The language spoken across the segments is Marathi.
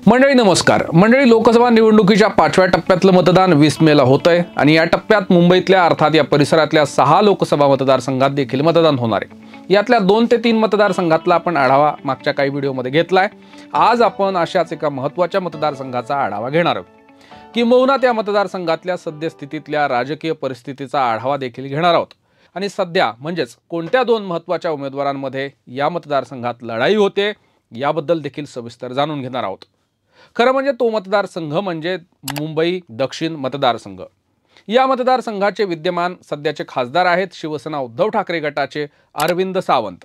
मंडळी नमस्कार। मंडळी लोकसभा निवडणुकीच्या 5व्या टप्प्यातलं मतदान 20 मेला होतंय आणि या टप्प्यात मुंबईतल्या अर्थात या परिसरातल्या 6 लोकसभा मतदारसंघात देखील मतदान होणार आहे। यातल्या 2 ते 3 मतदारसंघातला आपण आढावा मागच्या काही व्हिडिओमध्ये घेतलाय। आज आपण अशाच एका महत्त्वाच्या मतदारसंघाचा आढावा घेणार आहोत। किंबहुना त्या मतदारसंघातल्या सद्यस्थितीतल्या राजकीय परिस्थितीचा आढावा देखील घेणार आहोत आणि सध्या म्हणजेच कोणत्या 2 महत्त्वाच्या उमेदवारांमध्ये या मतदारसंघात लढाई होते याबद्दल देखील सविस्तर जाणून घेणार आहोत। खरं म्हणजे तो मतदारसंघ म्हणजे मुंबई दक्षिण मतदारसंघ। या मतदारसंघाचे विद्यमान सध्याचे खासदार आहेत शिवसेना उद्धव ठाकरे गटाचे अरविंद सावंत।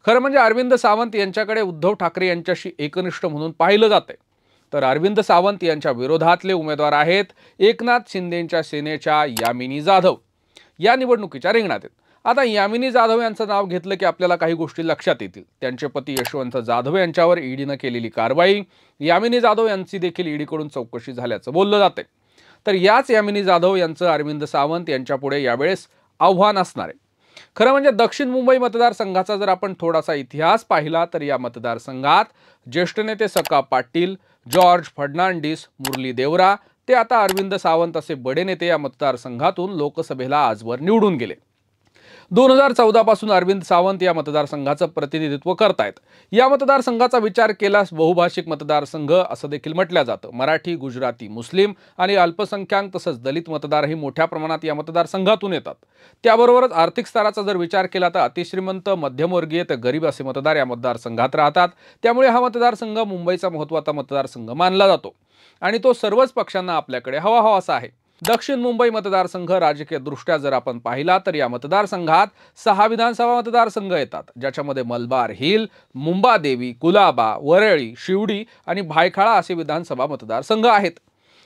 खरं म्हणजे अरविंद सावंत यांच्याकडे उद्धव ठाकरे यांच्याशी एकनिष्ठ म्हणून पाहिलं जाते, तर अरविंद सावंत यांच्या विरोधातले उमेदवार आहेत एकनाथ शिंदेंच्या सेनेच्या यामिनी जाधव। या निवडणुकीच्या रिंगणात आहेत। आता यामिनी जाधव यांचं नाव घेतलं की आपल्याला काही गोष्टी लक्षात येतील। त्यांचे पती यशवंत जाधव यांच्यावर ईडीने केलेली कारवाई, यामिनी जाधव यांची देखील ईडीकडून चौकशी झाल्याचं बोललं जाते। तर याच यामिनी जाधव यांचं अरविंद सावंत यांच्यापुढे यावेळेस आव्हान असणार आहे। खरं म्हणजे दक्षिण मुंबई मतदारसंघाचा जर आपण थोडासा इतिहास पाहिला तर या मतदारसंघात ज्येष्ठ नेते सखा पाटील, जॉर्ज फर्नांडिस, मुरली देवरा ते आता अरविंद सावंत असे बडे नेते या मतदारसंघातून लोकसभेला आजवर निवडून गेले। 2014 पासून अरविंद सावंत या मतदारसंघाचं प्रतिनिधित्व करतायत। या मतदारसंघाचा विचार केल्यास बहुभाषिक मतदारसंघ असं देखील म्हटलं जातं। मराठी, गुजराती, मुस्लिम आणि अल्पसंख्याक तसंच दलित मतदारही मोठ्या प्रमाणात या मतदारसंघातून येतात। त्याबरोबरच आर्थिक स्तराचा जर विचार केला तर अतिश्रीमंत, मध्यमवर्गीय ते गरीब असे मतदार या मतदारसंघात राहतात। त्यामुळे हा मतदारसंघ मुंबईचा महत्त्वाचा मतदारसंघ मानला जातो आणि तो सर्वच पक्षांना आपल्याकडे हवा असा आहे। दक्षिण मुंबई मतदारसंघ राजकीय दृष्ट्या जर आपण पाहिला तर या मतदारसंघात 6 विधानसभा मतदारसंघ येतात, ज्याच्यामध्ये मलबार हिल, मुंबादेवी, कुलाबा, वरळी, शिवडी आणि भायखळा असे विधानसभा मतदारसंघ आहेत।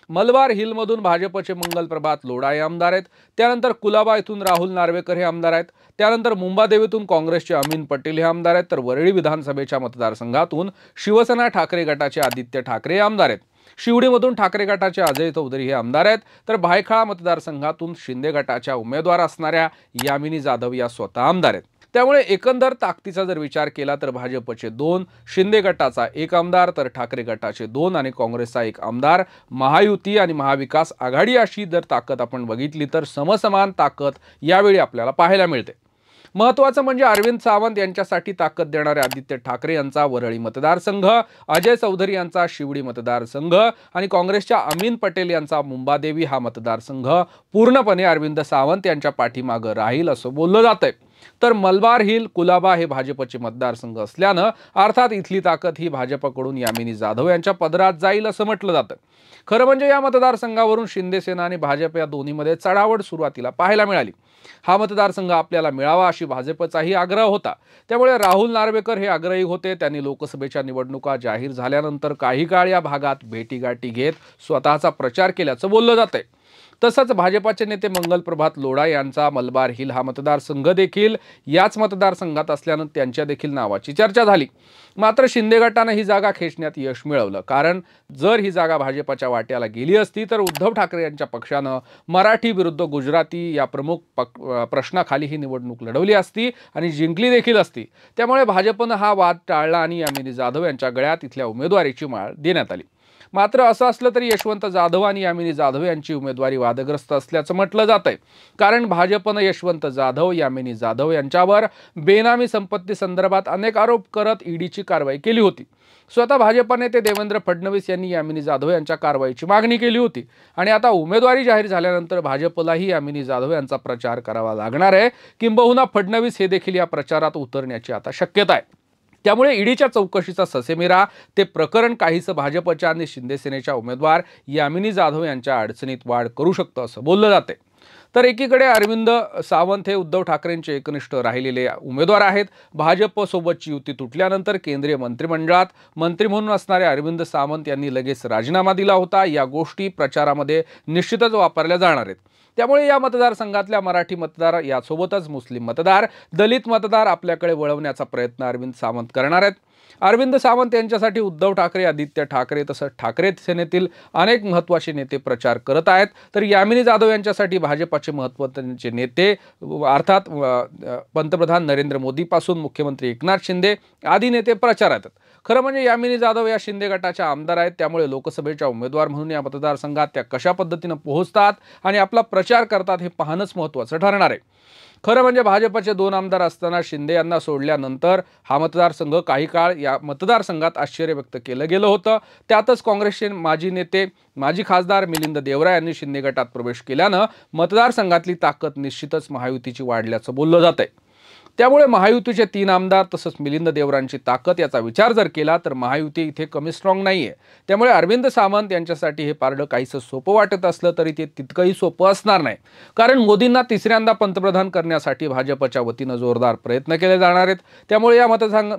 मलबार हिलमधून भाजपचे मंगल प्रभात लोढा हे आमदार आहेत। त्यानंतर कुलाबा येथून राहुल नार्वेकर हे आमदार आहेत। त्यानंतर मुंबादेवीतून काँग्रेसचे अमीन पटेल हे आमदार आहेत। तर वरळी विधानसभेच्या मतदारसंघातून शिवसेना ठाकरे गटाचे आदित्य ठाकरे हे आमदार आहेत। शिवडीमधून ठाकरे गटाचे अजय चौधरी हे आमदार आहेत। तर भायखळा मतदारसंघातून शिंदे गटाच्या उमेदवार असणाऱ्या यामिनी जाधव या स्वतः आमदार आहेत। त्यामुळे एकंदर ताकदीचा जर विचार केला तर भाजपचे 2, शिंदे गटाचा 1 आमदार, तर ठाकरे गटाचे 2 आणि काँग्रेसचा 1 आमदार, महायुती आणि महाविकास आघाडी अशी जर ताकद आपण बघितली तर समसमान ताकद यावेळी आपल्याला पाहायला मिळते। महत्त्वाचं म्हणजे अरविंद सावंत यांच्यासाठी ताकद देणारे आदित्य ठाकरे यांचा वरळी मतदारसंघ, अजय चौधरी यांचा शिवडी मतदारसंघ आणि काँग्रेसच्या अमीन पटेल यांचा मुंबादेवी हा मतदारसंघ पूर्णपणे अरविंद सावंत यांच्या पाठीमागे राहील असं बोललं जातंय। तर मलबार हिल, कुलाबा हे भाजपचे मतदारसंघ असल्यानं अर्थात इथली ताकद ही भाजपकडून यामिनी जाधव यांच्या पदरात जाईल असं म्हटलं जातं। खरं म्हणजे या मतदारसंघावरून शिंदे सेना आणि भाजप या दोन्हीमध्ये चढावड सुरुवातीला पाहायला मिळाली। हा मतदारसंघ आपल्याला मिळावा अशी भाजपचाही आग्रह होता। त्यामुळे राहुल नार्वेकर हे आग्रही होते। त्यांनी लोकसभेच्या निवडणुका जाहीर झाल्यानंतर काही काळ या भागात भेटीगाठी घेत स्वतःचा प्रचार केल्याचं बोललं जातंय। तसंच भाजपाचे नेते मंगल प्रभात लोढा यांचा मलबार हिल हा मतदारसंघ देखील याच मतदारसंघात असल्यानं त्यांच्या देखील नावाची चर्चा झाली। मात्र शिंदे गटाने ही जागा खेचण्यात यश मिळवलं, कारण जर ही जागा भाजपच्या वाट्याला गेली असती तर उद्धव ठाकरे यांच्या पक्षानं मराठी विरुद्ध गुजराती या प्रमुख प्रश्नाखाली ही निवडणूक लढवली असती आणि जिंकली देखील असती। त्यामुळे भाजपनं हा वाद टाळला आणि यामिनी जाधव यांच्या गळ्यात इथल्या उमेदवारीची माळ देण्यात आली। मात्र असं असलं तरी यशवंत जाधव आणि यामिनी जाधव यांची उमेदवारी वादग्रस्त असल्याचं म्हटलं जातंय, कारण भाजपनं यशवंत जाधव, यामिनी जाधव यांच्यावर बेनामी संपत्ती संदर्भात अनेक आरोप करत ईडीची कारवाई केली होती। स्वतः भाजप नेते देवेंद्र फडणवीस यांनी यामिनी जाधव यांच्या कारवाईची मागणी केली होती आणि आता उमेदवारी जाहीर झाल्यानंतर भाजपलाही यामिनी जाधव यांचा प्रचार करावा लागणार आहे। किंबहुना फडणवीस हे देखील या प्रचारात उतरण्याची आता शक्यता आहे। त्यामुळे ईडीच्या चौकशीचा ससेमिरा ते प्रकरण काहीसं भाजपच्या आणि शिंदे सेनेच्या उमेदवार यामिनी जाधव यांच्या अडचणीत वाढ करू शकतं असं बोललं जाते। तर एकीकडे अरविंद सावंत हे उद्धव ठाकरेंचे एकनिष्ठ राहिलेले उमेदवार आहेत। भाजपसोबतची युती तुटल्यानंतर केंद्रीय मंत्रिमंडळात मंत्री म्हणून असणारे अरविंद सावंत यांनी लगेच राजीनामा दिला होता। या गोष्टी प्रचारामध्ये निश्चितच वापरल्या जाणार आहेत। त्यामुळे या मतदारसंघातल्या मराठी मतदार यासोबतच मुस्लिम मतदार, दलित मतदार आपल्याकडे वळवण्याचा प्रयत्न अरविंद सावंत करणार आहेत। अरविंद सावंत यांच्यासाठी उद्धव ठाकरे, आदित्य ठाकरे तसंच ठाकरे सेनेतील अनेक महत्त्वाचे नेते प्रचार करत आहेत। तर यामिनी जाधव यांच्यासाठी भाजपचे महत्त्वाचे नेते अर्थात पंतप्रधान नरेंद्र मोदी पासून मुख्यमंत्री एकनाथ शिंदे आदी नेते प्रचारात आहेत। खरं म्हणजे यामिनी जाधव या शिंदे गटाच्या आमदार आहेत, त्यामुळे लोकसभेच्या उमेदवार म्हणून या मतदारसंघात त्या कशा पद्धतीने पोहोचतात आणि आपला प्रचार करतात हे पाहणंच महत्त्वाचं ठरणार आहे. खरं म्हणजे भाजपचे 2 आमदार असताना शिंदे यांना सोडल्यानंतर हा मतदारसंघ काही काळ या मतदारसंघात आश्चर्य व्यक्त केलं गेलं होतं. त्यातच काँग्रेसचे माजी खासदार मिलिंद देवरा यांनी शिंदे गटात प्रवेश केल्यानं मतदारसंघातली ताकद निश्चितच महायुतीची वाढल्याचं बोललं जातंय. त्यामुळे महायुतीचे 3 आमदार तसंच मिलिंद देवरांची ताकद याचा विचार जर केला तर महायुती इथे कमी स्ट्रॉंग नाहीये. त्यामुळे अरविंद सावंत यांच्यासाठी हे पारडं काहीसं सोपं वाटत असलं तरी ते तितकंही सोपं असणार नाही. कारण मोदींना तिसऱ्यांदा पंतप्रधान करण्यासाठी भाजपच्या वतीनं जोरदार प्रयत्न केले जाणार आहेत. त्यामुळे या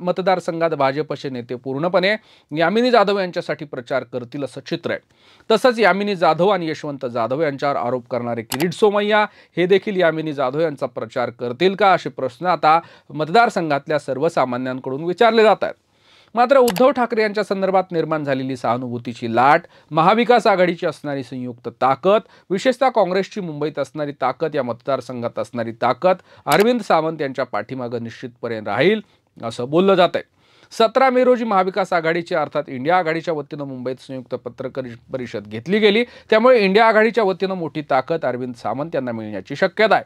मतदारसंघात भाजपचे नेते पूर्णपणे यामिनी जाधव यांच्यासाठी प्रचार करतील असं चित्र आहे. तसंच यामिनी जाधव आणि यशवंत जाधव यांच्यावर आरोप करणारे किरीट सोमय्या हे देखील यामिनी जाधव यांचा प्रचार करतील का असे प्रश्न आता मतदारसंघातल्या सर्वसामान्यांकडून विचारले जात आहेत. मात्र उद्धव ठाकरे यांच्या संदर्भात निर्माण झालेली सहानुभूतीची लाट, महाविकास आघाडीची असणारी संयुक्त ताकद, विशेषतः काँग्रेसची मुंबईत असणारी ताकद, या मतदारसंघात असणारी ताकद अरविंद सावंत यांच्या पाठीमागे निश्चितपणे राहील असं बोललं जात आहे. 17 मे रोजी महाविकास आघाडीची अर्थात इंडिया आघाडीच्या वतीनं मुंबईत संयुक्त पत्रकार परिषद घेतली गेली. त्यामुळे इंडिया आघाडीच्या वतीनं मोठी ताकद अरविंद सावंत यांना मिळण्याची शक्यता आहे.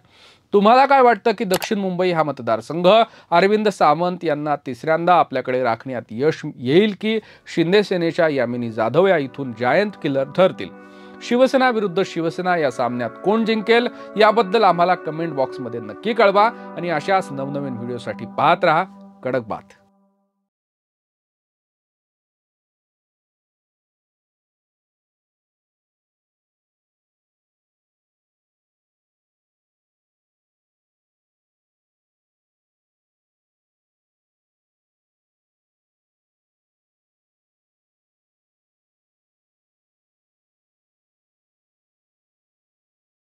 तुम्हाला काय वाटतं की दक्षिण मुंबई हा मतदारसंघ अरविंद सावंत यांना तिसऱ्यांदा आपल्याकडे राखण्यात यश येईल की शिंदे सेनेच्या यामिनी जाधव या इथून जायंट किलर ठरतील? शिवसेना विरुद्ध शिवसेना या सामन्यात कोण जिंकेल याबद्दल आम्हाला कमेंट बॉक्समध्ये नक्की कळवा आणि अशाच नवनवीन व्हिडिओसाठी पाहत रहा कडक बात.